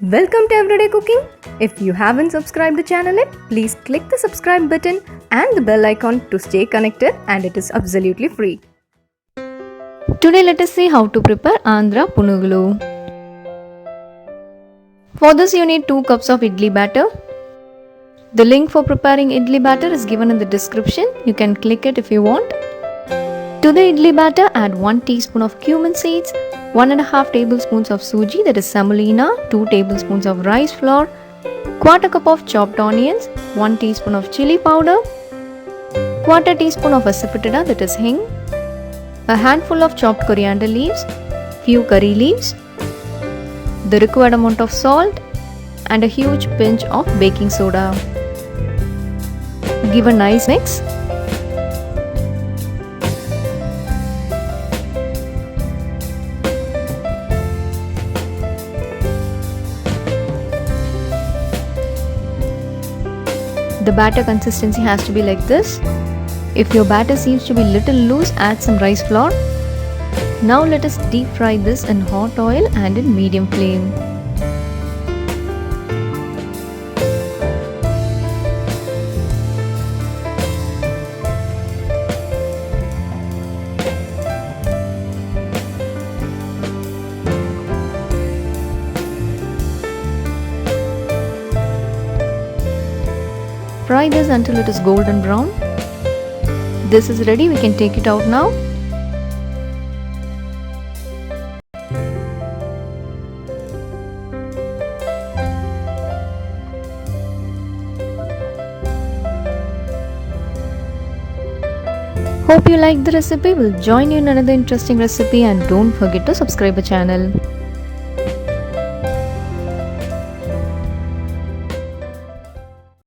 Welcome to Everyday Cooking. If you haven't subscribed the channel yet, please click the subscribe button and the bell icon to stay connected, and it is absolutely free. Today let us see how to prepare Andhra Punugulu. For this you need 2 cups of idli batter. The link for preparing idli batter is given in the description. You can click it if you want. To the idli batter add 1 teaspoon of cumin seeds, 1.5 tablespoons of suji, that is semolina, 2 tablespoons of rice flour, quarter cup of chopped onions, 1 teaspoon of chilli powder, quarter teaspoon of asafoetida, that is hing, a handful of chopped coriander leaves, few curry leaves, the required amount of salt, and a huge pinch of baking soda. Give a nice mix. The batter consistency has to be like this. If your batter seems to be little loose, add some rice flour. Now let us deep fry this in hot oil and in medium flame. Fry this until it is golden brown. This is ready, we can take it out now. Hope you liked the recipe. We'll join you in another interesting recipe, and don't forget to subscribe the channel.